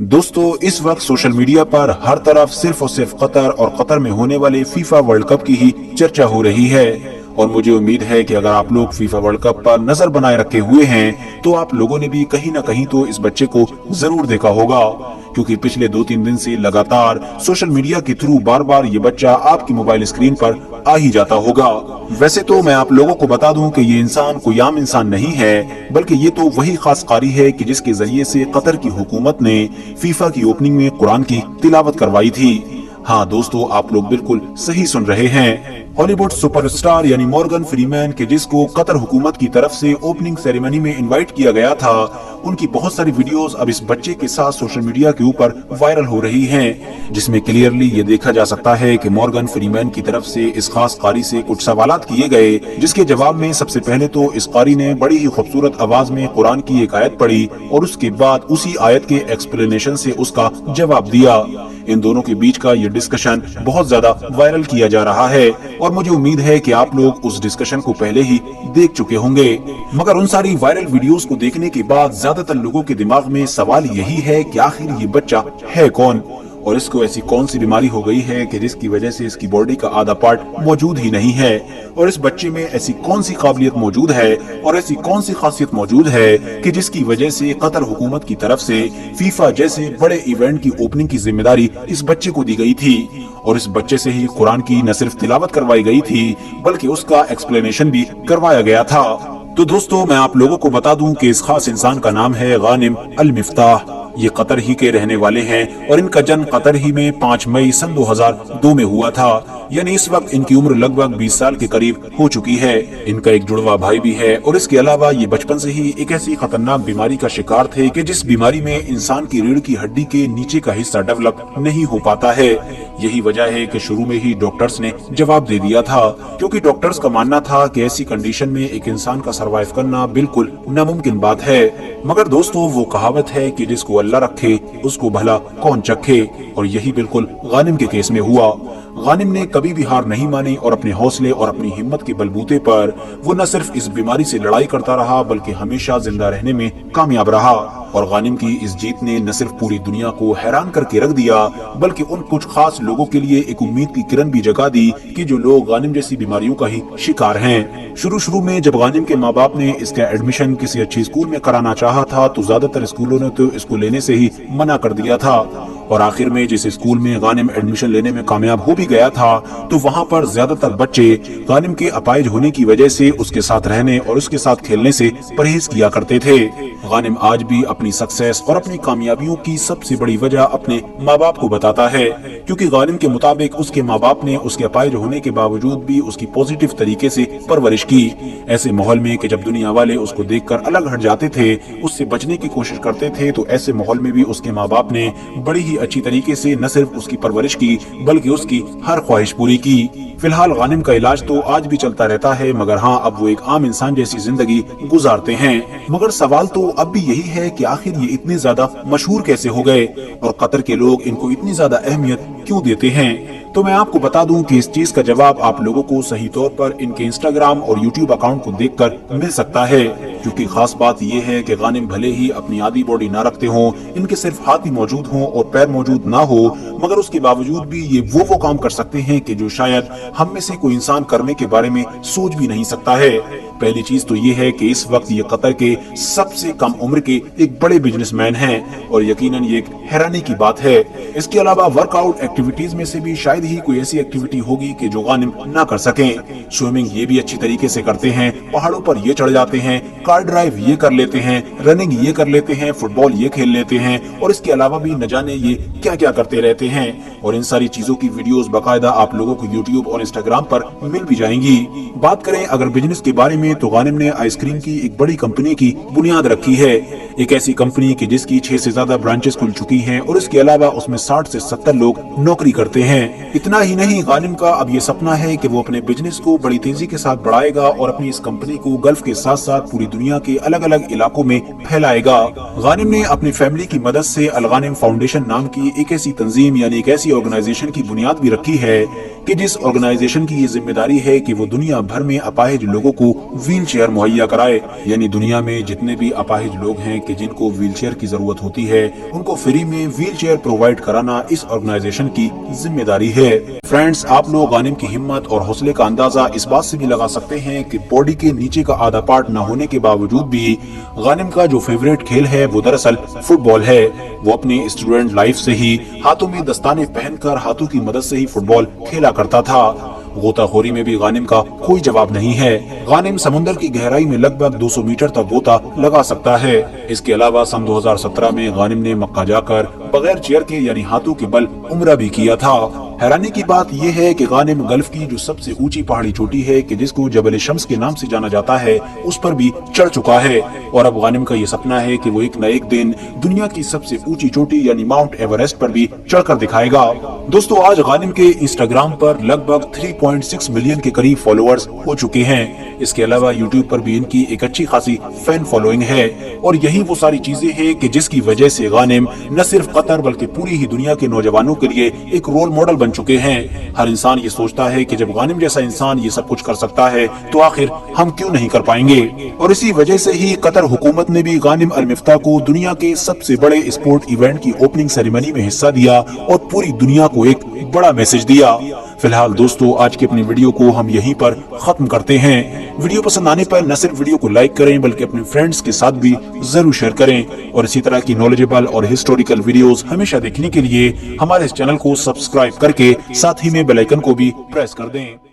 दोस्तों इस वक्त सोशल मीडिया पर हर तरफ सिर्फ और सिर्फ कतर और कतर में होने वाले फीफा वर्ल्ड कप की ही चर्चा हो रही है। और मुझे उम्मीद है कि अगर आप लोग फीफा वर्ल्ड कप पर नजर बनाए रखे हुए हैं तो आप लोगों ने भी कहीं ना कहीं तो इस बच्चे को जरूर देखा होगा, क्योंकि पिछले 2-3 दिन से लगातार सोशल मीडिया के थ्रू बार बार ये बच्चा आपकी मोबाइल स्क्रीन पर आ ही जाता होगा। वैसे तो मैं आप लोगों को बता दूं कि ये इंसान कोई आम इंसान नहीं है, बल्कि ये तो वही खास कारी है कि जिसके जरिए से कतर की हुकूमत ने फीफा की ओपनिंग में कुरान की तिलावत करवाई थी। हाँ दोस्तों, आप लोग बिल्कुल सही सुन रहे हैं। हॉलीवुड सुपरस्टार यानी मॉर्गन फ्रीमैन के जिसको कतर हुकूमत की तरफ से ओपनिंग सेरेमनी में इनवाइट किया गया था, उनकी बहुत सारी वीडियोस अब इस बच्चे के साथ सोशल मीडिया के ऊपर वायरल हो रही हैं, जिसमें क्लियरली ये देखा जा सकता है कि मॉर्गन फ्रीमैन की तरफ से इस खास कारी से कुछ सवालात किए गए, जिसके जवाब में सबसे पहले तो इस कारी ने बड़ी ही खूबसूरत आवाज में कुरान की एक आयत पढ़ी और उसके बाद उसी आयत के एक्सप्लेनेशन से उसका जवाब दिया। इन दोनों के बीच का ये डिस्कशन बहुत ज्यादा वायरल किया जा रहा है और मुझे उम्मीद है कि आप लोग उस डिस्कशन को पहले ही देख चुके होंगे। मगर उन सारी वायरल वीडियोस को देखने के बाद ज्यादातर लोगों के दिमाग में सवाल यही है कि आखिर ये बच्चा है कौन और इसको ऐसी कौन सी बीमारी हो गई है कि जिसकी वजह से इसकी बॉडी का आधा पार्ट मौजूद ही नहीं है, और इस बच्चे में ऐसी कौन सी काबिलियत मौजूद है और ऐसी कौन सी खासियत मौजूद है कि जिसकी वजह से कतर हुकूमत की तरफ से फीफा जैसे बड़े इवेंट की ओपनिंग की जिम्मेदारी इस बच्चे को दी गई थी और इस बच्चे से ही कुरान की न सिर्फ तिलावत करवाई गई थी बल्कि उसका एक्सप्लेनेशन भी करवाया गया था। तो दोस्तों मैं आप लोगों को बता दूं कि इस खास इंसान का नाम है गानिम अल मिफ्ताह। ये कतर ही के रहने वाले हैं और इनका जन्म कतर ही में 5 मई सन 2002 में हुआ था, यानी इस वक्त इनकी उम्र लगभग 20 साल के करीब हो चुकी है। इनका एक जुड़वा भाई भी है और इसके अलावा ये बचपन से ही एक ऐसी खतरनाक बीमारी का शिकार थे कि जिस बीमारी में इंसान की रीढ़ की हड्डी के नीचे का हिस्सा डेवलप नहीं हो पाता है। यही वजह है कि शुरू में ही डॉक्टर्स ने जवाब दे दिया था, क्योंकि डॉक्टर्स का मानना था कि ऐसी कंडीशन में एक इंसान का सरवाइव करना बिल्कुल नामुमकिन बात है। मगर दोस्तों वो कहावत है कि जिसको अल्लाह रखे उसको भला कौन चखे, और यही बिल्कुल गानिम के केस में हुआ। गानिम ने कभी भी हार नहीं मानी और अपने हौसले और अपनी हिम्मत के बलबूते पर वो न सिर्फ इस बीमारी से लड़ाई करता रहा बल्कि हमेशा जिंदा रहने में कामयाब रहा। और गानिम की इस जीत ने न सिर्फ पूरी दुनिया को हैरान करके रख दिया बल्कि उन कुछ खास लोगों के लिए एक उम्मीद की किरण भी जगा दी कि जो लोग गानिम जैसी बीमारियों का ही शिकार हैं। शुरू में जब गानिम के माँ बाप ने इसका एडमिशन किसी अच्छी स्कूल में कराना चाहा था तो ज्यादातर स्कूलों ने तो इसको लेने से ही मना कर दिया था, और आखिर में जिस स्कूल में गानिम एडमिशन लेने में कामयाब हो भी गया था तो वहाँ पर ज्यादातर बच्चे गानिम के अपाहिज होने की वजह से उसके साथ रहने और उसके साथ खेलने से परहेज किया करते थे। गानिम आज भी अपनी सक्सेस और अपनी कामयाबियों की सबसे बड़ी वजह अपने माँ बाप को बताता है, क्योंकि गानिम के मुताबिक उसके माँ बाप ने उसके अपाहिज होने के बावजूद भी उसकी पॉजिटिव तरीके से परवरिश की। ऐसे माहौल में कि जब दुनिया वाले उसको देखकर अलग हट जाते थे, उससे बचने की कोशिश करते थे, तो ऐसे माहौल में भी उसके माँ बाप ने बड़ी ही अच्छी तरीके से न सिर्फ उसकी परवरिश की बल्कि उसकी हर ख्वाहिश पूरी की। फिलहाल गानिम का इलाज तो आज भी चलता रहता है, मगर हाँ अब वो एक आम इंसान जैसी जिंदगी गुजारते हैं। मगर सवाल तो अब भी यही है कि आखिर ये इतने ज्यादा मशहूर कैसे हो गए और कतर के लोग इनको इतनी ज्यादा अहमियत क्यों देते हैं। तो मैं आपको बता दूं कि इस चीज का जवाब आप लोगों को सही तौर पर इनके इंस्टाग्राम और यूट्यूब अकाउंट को देखकर मिल सकता है, क्योंकि खास बात यह है कि गानिम भले ही अपनी आधी बॉडी ना रखते हों, इनके सिर्फ हाथ ही मौजूद हों और पैर मौजूद ना हो, मगर उसके बावजूद भी ये वो काम कर सकते हैं कि जो शायद हम में से कोई इंसान करने के बारे में सोच भी नहीं सकता है। पहली चीज तो ये है कि इस वक्त ये कतर के सबसे कम उम्र के एक बड़े बिजनेसमैन हैं और यकीनन ये एक हैरानी की बात है। इसके अलावा वर्कआउट एक्टिविटीज में से भी शायद ही कोई ऐसी एक्टिविटी होगी कि जो गानिम ना कर सकें। स्विमिंग ये भी अच्छी तरीके से करते हैं, पहाड़ों पर ये चढ़ जाते हैं, कार ड्राइव ये कर लेते हैं, रनिंग ये कर लेते हैं, फुटबॉल ये खेल लेते हैं और इसके अलावा भी न जाने ये क्या क्या करते रहते हैं। और इन सारी चीजों की वीडियोस बाकायदा आप लोगों को यूट्यूब और इंस्टाग्राम पर मिल भी जाएंगी। बात करें अगर बिजनेस के बारे में तो गानिम ने आइसक्रीम की एक बड़ी कंपनी की बुनियाद रखी है, एक ऐसी कंपनी की जिसकी 6 से ज्यादा ब्रांचेस खुल चुकी हैं और इसके अलावा उसमें 60 से 70 लोग नौकरी करते हैं। इतना ही नहीं, गानिम का अब ये सपना है कि वो अपने बिजनेस को बड़ी तेजी के साथ बढ़ाएगा और अपनी इस कंपनी को गल्फ के साथ साथ पूरी दुनिया के अलग अलग इलाकों में फैलाएगा। गानिम ने अपनी फैमिली की मदद से अल गानिम फाउंडेशन नाम की एक ऐसी तंजीम यानी एक ऐसी ऐसी ऑर्गेनाइजेशन की बुनियाद भी रखी है कि जिस ऑर्गेनाइजेशन की ये जिम्मेदारी है कि वो दुनिया भर में अपाहिज लोगों को व्हील चेयर मुहैया कराए। यानी दुनिया में जितने भी अपाहिज लोग हैं कि जिनको व्हील चेयर की जरूरत होती है, उनको फ्री में व्हील चेयर प्रोवाइड कराना इस ऑर्गेनाइजेशन की जिम्मेदारी है। फ्रेंड्स, आप लोग गानिम की हिम्मत और हौसले का अंदाजा इस बात से भी लगा सकते हैं कि बॉडी के नीचे का आधा पार्ट न होने के बावजूद भी गानिम का जो फेवरेट खेल है वो दरअसल फुटबॉल है। वो अपनी स्टूडेंट लाइफ से ही हाथों में दस्ताने पहनकर हाथों की मदद से ही फुटबॉल खेला करता था। गोताखोरी में भी गानिम का कोई जवाब नहीं है। गानिम समुद्र की गहराई में लगभग 200 मीटर तक गोता लगा सकता है। इसके अलावा सन 2017 में गानिम ने मक्का जाकर बगैर चेयर के यानी हाथों के बल उम्रा भी किया था। हैरानी की बात यह है कि गानिम गल्फ की जो सबसे ऊंची पहाड़ी चोटी है कि जिसको जबल शम्स के नाम से जाना जाता है, उस पर भी चढ़ चुका है। और अब गानिम का ये सपना है कि वो एक न एक दिन दुनिया की सबसे ऊंची चोटी यानी माउंट एवरेस्ट पर भी चढ़कर दिखाएगा। दोस्तों, आज गानिम के इंस्टाग्राम पर लगभग 3.6 मिलियन के करीब फॉलोअर्स हो चुके हैं। इसके अलावा यूट्यूब पर भी इनकी एक अच्छी खासी फैन फॉलोइंग है। और यही वो सारी चीजें हैं कि जिसकी वजह से गानिम न सिर्फ कतर बल्कि पूरी ही दुनिया के नौजवानों के लिए एक रोल मॉडल बन चुके हैं। हर इंसान ये सोचता है कि जब गानिम जैसा इंसान ये सब कुछ कर सकता है तो आखिर हम क्यों नहीं कर पाएंगे। और इसी वजह से ही कतर हुकूमत ने भी गानिम अल मिफ्ताह को दुनिया के सबसे बड़े स्पोर्ट इवेंट की ओपनिंग सेरेमनी में हिस्सा दिया और पूरी दुनिया को एक बड़ा मैसेज दिया। फिलहाल दोस्तों, आज की अपनी वीडियो को हम यहीं पर खत्म करते हैं। वीडियो पसंद आने पर न सिर्फ वीडियो को लाइक करें बल्कि अपने फ्रेंड्स के साथ भी जरूर शेयर करें। और इसी तरह की नॉलेजेबल और हिस्टोरिकल वीडियोस हमेशा देखने के लिए हमारे इस चैनल को सब्सक्राइब करके साथ ही में बेल आइकन को भी प्रेस कर दें।